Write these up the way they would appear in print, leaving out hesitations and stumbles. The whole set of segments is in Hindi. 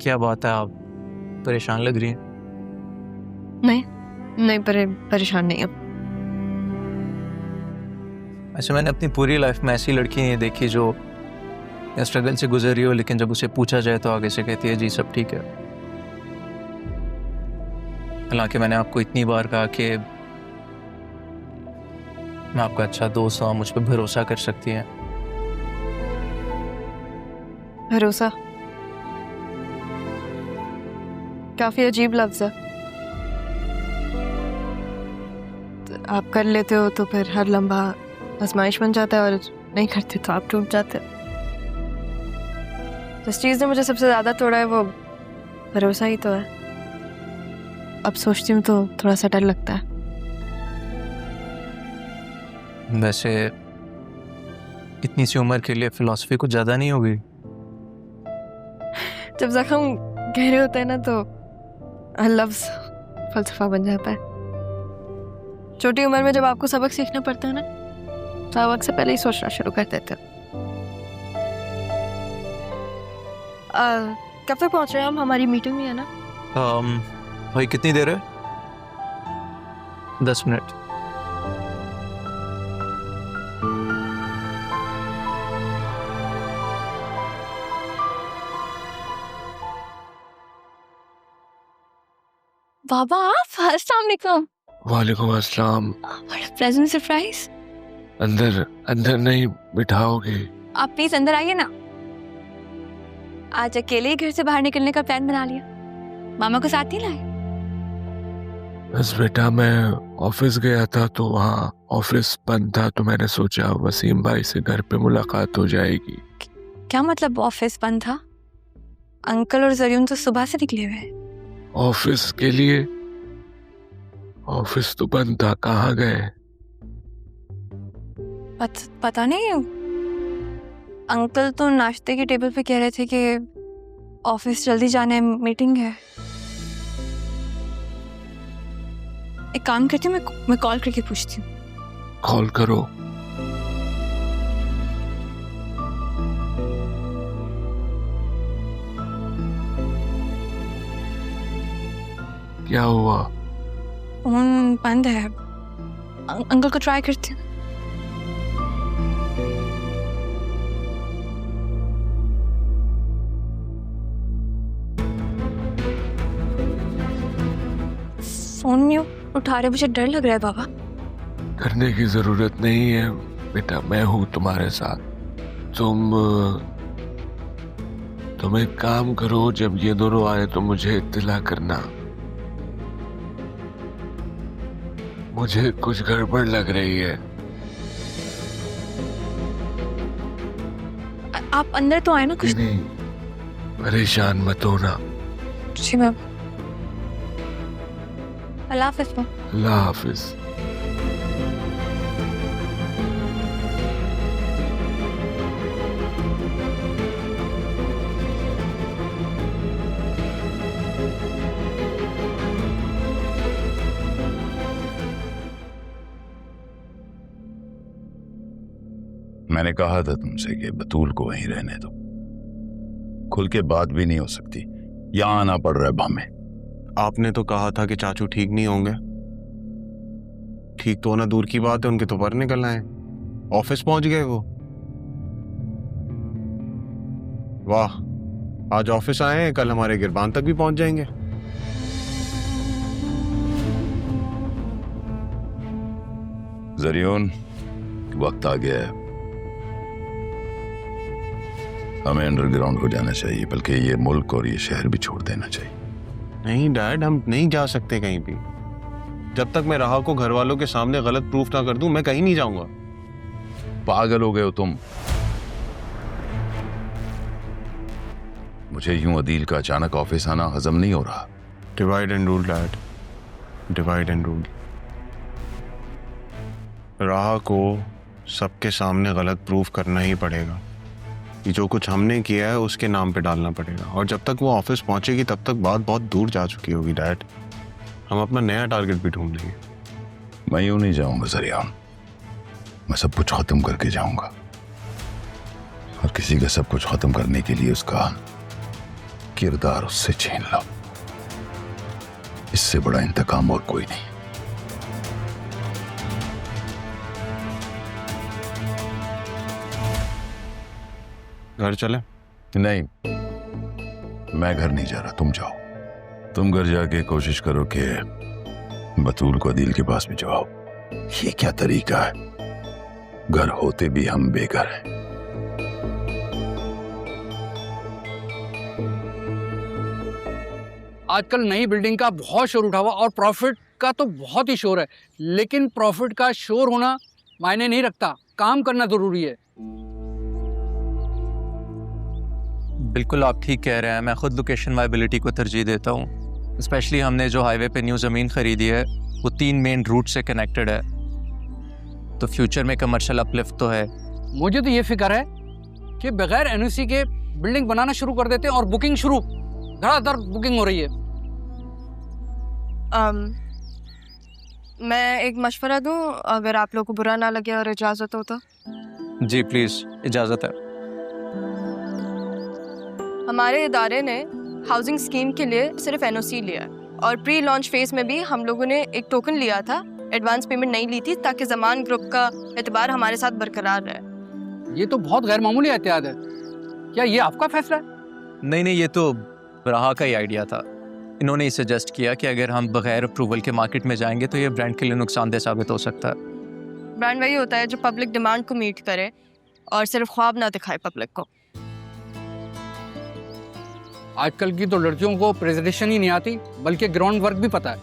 क्या बात है, आप परेशान लग रही हैं? नहीं परेशान नहीं अब। अच्छा, मैंने अपनी पूरी लाइफ में ऐसी लड़की नहीं देखी जो स्ट्रगल से गुजर रही हो, लेकिन जब उसे पूछा जाए तो आगे से कहती है जी सब ठीक है। हालांकि मैंने आपको इतनी बार कहा कि मैं आपका अच्छा दोस्त हूँ, मुझ पर भरोसा कर सकती हैं। भरोसा काफी अजीब लफ्ज है। तो आप कर लेते हो तो फिर हर लम्हा आजमाइश बन जाता है, और नहीं करते तो आप टूट जाते हो। जिस चीज ने मुझे सबसे ज्यादा तोड़ा है वो भरोसा ही तो है। अब सोचती हूँ तो थोड़ा सा डर लगता है। वैसे इतनी सी उम्र के लिए फिलॉसफी कुछ ज्यादा नहीं होगी? जब जख्म गहरे होते हैं ना तो लफ्ज फलसफा बन जाता है। छोटी उम्र में जब आपको सबक सीखना पड़ता है ना, तो आप वक्त से पहले ही सोचना शुरू कर देते हो। कब तक पहुंच रहे हैं हम? हमारी मीटिंग में है ना? भाई कितनी देर है? 10 मिनट। बाबा आप, अस्सलाम वालेकुम। वालेकुम अस्सलाम। बड़ा प्लेजेंट सरप्राइज। अंदर नहीं बिठाओगे? आप प्लीज अंदर आइए ना। आज अकेले ही घर से बाहर निकलने का प्लान बना लिया, मामा को साथ नहीं लाए? बस बेटा, मैं ऑफिस गया था तो वहाँ ऑफिस बंद था, तो मैंने सोचा वसीम भाई से घर पे मुलाकात हो जाएगी। क्या मतलब ऑफिस बंद था? अंकल और जरियन तो सुबह से निकले हुए हैं। ऑफिस के लिए? ऑफिस तो बंद था, कहाँ गए? पता नहीं, अंकल तो नाश्ते की टेबल पे कह रहे थे कि ऑफिस जल्दी जाना है, मीटिंग है। एक काम करती हूँ, मैं कॉल करके पूछती हूँ। कॉल करो। क्या हुआ? फोन बंद है। अंकल को ट्राई करती हूँ। फोन नहीं उठा रहे, मुझे डर लग रहा है बाबा। करने की जरूरत नहीं है बेटा, मैं हूं तुम्हारे साथ। तुम एक काम करो, जब ये दोनों आए तो मुझे इत्तला करना। मुझे कुछ गड़बड़ लग रही है। आप अंदर तो आए ना कुछ। नहीं, परेशान मत होना। जी मैम। अल्लाह हाफिज़ मैम। अल्लाह हाफिज। मैंने कहा था तुमसे कि बतूल को वहीं रहने दो, खुल के बात भी नहीं हो सकती, यहां आना पड़ रहा है भामे। आपने तो कहा था कि चाचू ठीक नहीं होंगे। ठीक तो होना दूर की बात है, उनके तो पर निकलना है। ऑफिस पहुंच गए वो। वाह, आज ऑफिस आए हैं, कल हमारे गिरबान तक भी पहुंच जाएंगे। जरियन, वक्त आ गया है, हमें अंडरग्राउंड को जाना चाहिए, बल्कि ये मुल्क और ये शहर भी छोड़ देना चाहिए। नहीं डैड, हम नहीं जा सकते कहीं भी। जब तक मैं राहा को घर वालों के सामने गलत प्रूफ ना कर दूं, मैं कहीं नहीं जाऊंगा। पागल हो गए हो तुम? मुझे यूं अदील का अचानक ऑफिस आना हजम नहीं हो रहा। Divide and rule dad, divide and rule. राहा को सबके सामने गलत प्रूफ करना ही पड़ेगा कि जो कुछ हमने किया है उसके नाम पे डालना पड़ेगा। और जब तक वो ऑफिस पहुंचेगी तब तक बात बहुत दूर जा चुकी होगी डैड। हम अपना नया टारगेट भी ढूंढ लेंगे। मैं यूं नहीं जाऊंगा जरियान, मैं सब कुछ खत्म करके जाऊंगा। और किसी का सब कुछ खत्म करने के लिए उसका किरदार उससे छीन लो। इससे बड़ा इंतकाम और कोई नहीं। घर चले? नहीं, मैं घर नहीं जा रहा, तुम जाओ। तुम घर जाके कोशिश करो कि बतूल को अदील के पास भिजवाओ। ये क्या तरीका है? घर होते भी हम बेघर हैं। आजकल नई बिल्डिंग का बहुत शोर उठा हुआ और प्रॉफिट का तो बहुत ही शोर है, लेकिन प्रॉफिट का शोर होना मायने नहीं रखता, काम करना जरूरी है। बिल्कुल आप ठीक कह रहे हैं। मैं खुद लोकेशन वायबिलिटी को तरजीह देता हूँ। स्पेशली हमने जो हाईवे पे न्यू ज़मीन खरीदी है वो 3 मेन रूट से कनेक्टेड है, तो फ्यूचर में कमर्शियल अपलिफ्ट तो है। मुझे तो ये फिक्र है कि बगैर एनओसी के बिल्डिंग बनाना शुरू कर देते हैं और बुकिंग शुरू, धड़ाधड़ बुकिंग हो रही है। मैं एक मशवरा दूं, अगर आप लोगों को बुरा ना लगे और इजाज़त हो तो। जी प्लीज़, इजाज़त है। हमारे इदारे ने हाउसिंग स्कीम के लिए सिर्फ एनओसी लिया और प्री लॉन्च फेज में भी हम लोगों ने एक टोकन लिया था, एडवांस पेमेंट नहीं ली थी ताकि ज़मान ग्रुप का एतबार हमारे साथ बरकरार रहे। ये तो बहुत गैर मामूली एहतियात है। क्या ये आपका फैसला है? नहीं, ये तो राहा का ही आइडिया था। इन्होंने ही सजेस्ट किया कि अगर हम बगैर अप्रूवल के मार्केट में जाएंगे तो ये ब्रांड के लिए नुकसानदेह साबित हो सकता है। ब्रांड वही होता है जो पब्लिक डिमांड को मीट करे और सिर्फ ख्वाब ना दिखाए पब्लिक को। आजकल की तो लड़कियों को प्रेजेंटेशन ही नहीं आती, बल्कि ग्राउंड वर्क भी पता है।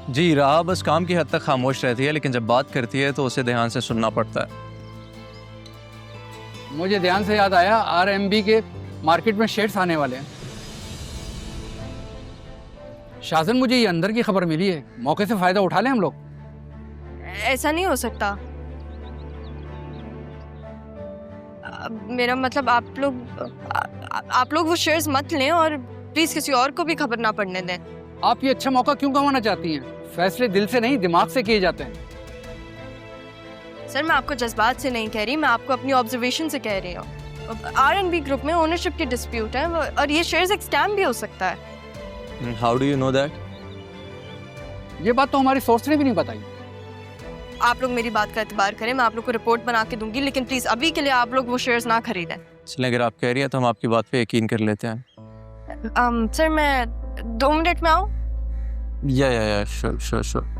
जी, राहा बस काम की हद तक खामोश रहती है, लेकिन जब बात करती है तो उसे ध्यान से सुनना पड़ता है। मुझे ध्यान से याद आया, आरएमबी के मार्केट में शेयर्स आने वाले हैं। शाहजन, मुझे ये अंदर की खबर मिली है, मौके से फायदा उठा लें हम लोग। ऐसा नहीं हो सकता। मेरा मतलब आप लोग वो शेयर्स मत लें और प्लीज किसी और को भी खबर ना पड़ने दें। आप ये अच्छा मौका क्यों गंवाना चाहती हैं? फैसले दिल से नहीं, दिमाग से किए जाते हैं। सर, मैं आपको जज्बात से नहीं कह रही, मैं आपको अपनी ऑब्जर्वेशन से कह रही हूँ। आरएनबी ग्रुप में ओनरशिप की डिस्प्यूट है और ये शेयर्स एक स्कैम भी हो सकता है। How do you know that? ये बात तो हमारी सोर्स ने भी नहीं बताई। आप लोग मेरी बात का एतबार करें, मैं आप लोग को रिपोर्ट बना के दूंगी, लेकिन प्लीज अभी के लिए आप लोग वो शेयर्स ना खरीदें। चलें, अगर आप कह रही हैं तो हम आपकी बात पे यकीन कर लेते हैं। सर, मैं 2 मिनट में आऊँ? या श्योर।